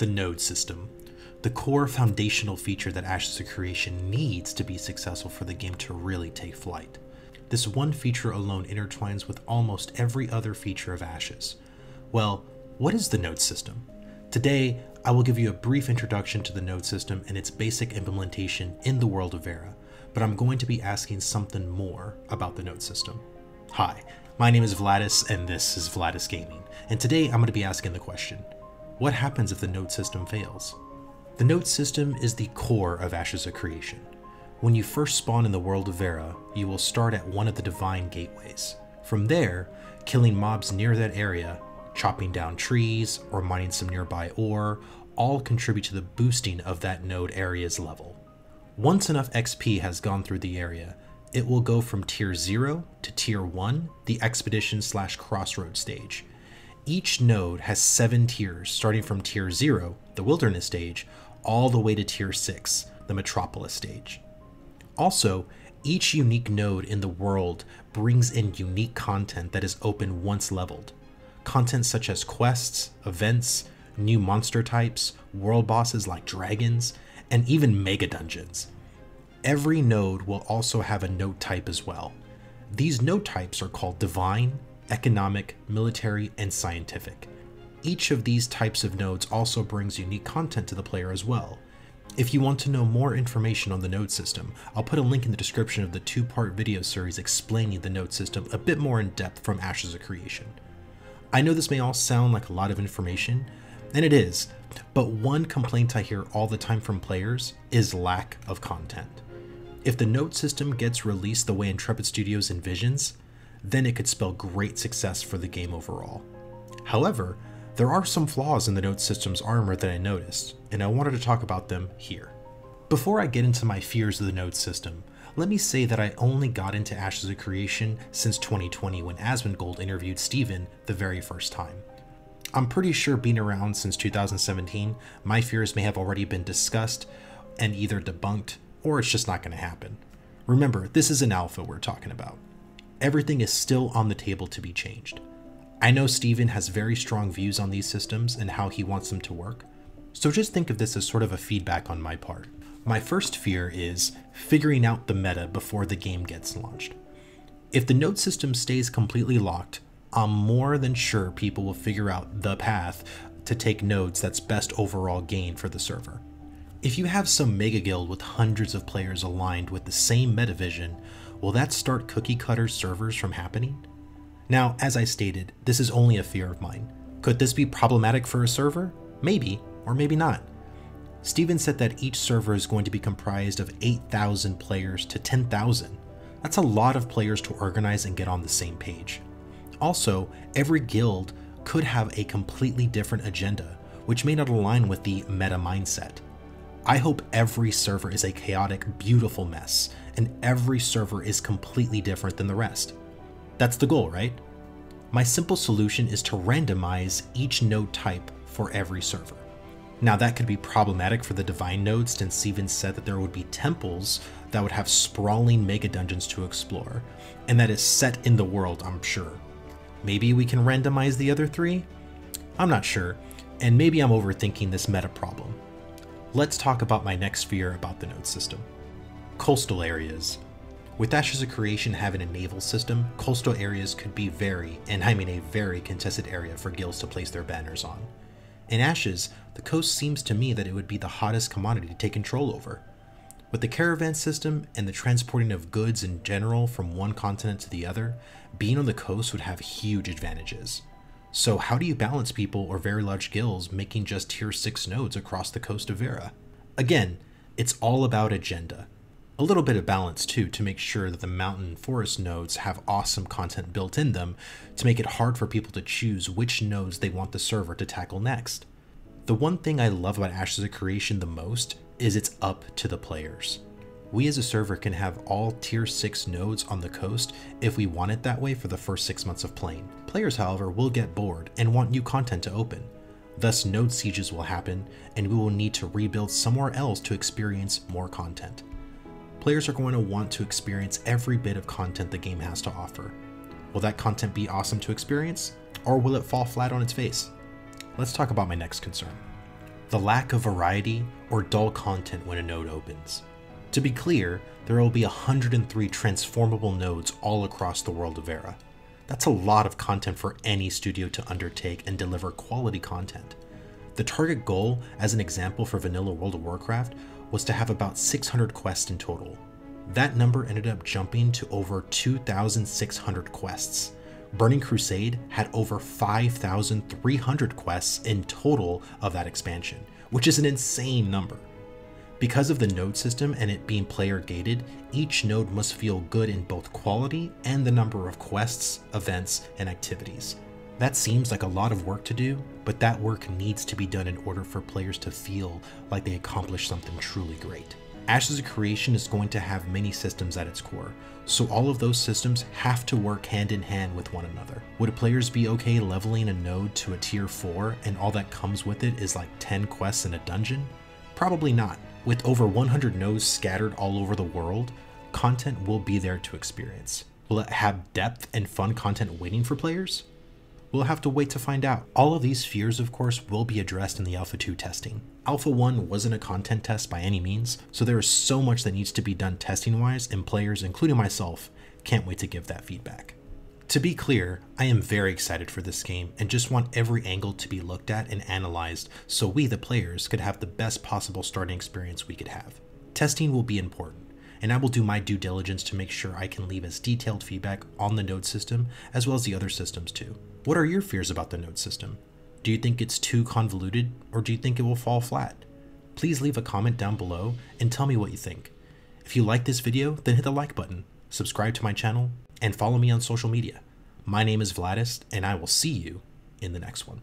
The node system, the core foundational feature that Ashes of Creation needs to be successful for the game to really take flight. This one feature alone intertwines with almost every other feature of Ashes. Well, what is the node system? Today, I will give you a brief introduction to the node system and its basic implementation in the world of Vera, but I'm going to be asking something more about the node system. Hi, my name is Vlhadus and this is Vlhadus Gaming, and today I'm going to be asking the question, what happens if the node system fails? The node system is the core of Ashes of Creation. When you first spawn in the world of Vera, you will start at one of the divine gateways. From there, killing mobs near that area, chopping down trees, or mining some nearby ore, all contribute to the boosting of that node area's level. Once enough XP has gone through the area, it will go from tier 0 to tier 1, the expedition/crossroad stage. Each node has 7 tiers, starting from tier 0, the wilderness stage, all the way to tier 6, the metropolis stage. Also, each unique node in the world brings in unique content that is open once leveled. Content such as quests, events, new monster types, world bosses like dragons, and even mega dungeons. Every node will also have a node type as well. These node types are called divine, economic, military, and scientific. Each of these types of nodes also brings unique content to the player as well. If you want to know more information on the node system, I'll put a link in the description of the 2-part video series explaining the node system a bit more in depth from Ashes of Creation. I know this may all sound like a lot of information, and it is, but one complaint I hear all the time from players is lack of content. If the node system gets released the way Intrepid Studios envisions, then it could spell great success for the game overall. However, there are some flaws in the node system's armor that I noticed, and I wanted to talk about them here. Before I get into my fears of the node system, let me say that I only got into Ashes of Creation since 2020 when Asmongold interviewed Steven the very first time. I'm pretty sure being around since 2017, my fears may have already been discussed and either debunked or it's just not going to happen. Remember, this is an alpha we're talking about. Everything is still on the table to be changed. I know Steven has very strong views on these systems and how he wants them to work, so just think of this as sort of a feedback on my part. My first fear is figuring out the meta before the game gets launched. If the node system stays completely locked, I'm more than sure people will figure out the path to take nodes that's best overall gain for the server. If you have some mega guild with hundreds of players aligned with the same meta vision, will that start cookie cutter servers from happening? Now, as I stated, this is only a fear of mine. Could this be problematic for a server? Maybe, or maybe not. Steven said that each server is going to be comprised of 8,000 players to 10,000. That's a lot of players to organize and get on the same page. Also, every guild could have a completely different agenda, which may not align with the meta mindset. I hope every server is a chaotic, beautiful mess, and every server is completely different than the rest. That's the goal, right? My simple solution is to randomize each node type for every server. Now that could be problematic for the divine nodes since Steven said that there would be temples that would have sprawling mega dungeons to explore, and that is set in the world, I'm sure. Maybe we can randomize the other 3? I'm not sure, and maybe I'm overthinking this meta problem. Let's talk about my next fear about the node system. Coastal areas. With Ashes of Creation having a naval system, coastal areas could be and I mean a very contested area for guilds to place their banners on. In Ashes, the coast seems to me that it would be the hottest commodity to take control over. With the caravan system and the transporting of goods in general from one continent to the other, being on the coast would have huge advantages. So how do you balance people or very large guilds making just tier 6 nodes across the coast of Vera? Again, it's all about agenda. A little bit of balance too to make sure that the mountain and forest nodes have awesome content built in them to make it hard for people to choose which nodes they want the server to tackle next. The one thing I love about Ashes of Creation the most is it's up to the players. We as a server can have all tier 6 nodes on the coast if we want it that way for the first 6 months of playing. Players, however, will get bored and want new content to open. Thus, node sieges will happen, and we will need to rebuild somewhere else to experience more content. Players are going to want to experience every bit of content the game has to offer. Will that content be awesome to experience, or will it fall flat on its face? Let's talk about my next concern. the lack of variety, or dull content when a node opens. To be clear, there will be 103 transformable nodes all across the world of Vera. That's a lot of content for any studio to undertake and deliver quality content. The target goal, as an example for vanilla World of Warcraft, was to have about 600 quests in total. That number ended up jumping to over 2,600 quests. Burning Crusade had over 5,300 quests in total of that expansion, which is an insane number. Because of the node system and it being player gated, each node must feel good in both quality and the number of quests, events, and activities. That seems like a lot of work to do, but that work needs to be done in order for players to feel like they accomplished something truly great. Ashes of Creation is going to have many systems at its core, so all of those systems have to work hand in hand with one another. Would players be okay leveling a node to a tier 4 and all that comes with it is like 10 quests in a dungeon? Probably not. With over 100 nodes scattered all over the world, content will be there to experience. Will it have depth and fun content waiting for players? We'll have to wait to find out. All of these fears, of course, will be addressed in the Alpha 2 testing. Alpha 1 wasn't a content test by any means, so there is so much that needs to be done testing-wise, and players, including myself, can't wait to give that feedback. To be clear, I am very excited for this game and just want every angle to be looked at and analyzed so we, the players, could have the best possible starting experience we could have. Testing will be important, and I will do my due diligence to make sure I can leave as detailed feedback on the node system as well as the other systems too. What are your fears about the node system? Do you think it's too convoluted, or do you think it will fall flat? Please leave a comment down below and tell me what you think. If you like this video, then hit the like button, subscribe to my channel, and follow me on social media. My name is Vlhadus, and I will see you in the next one.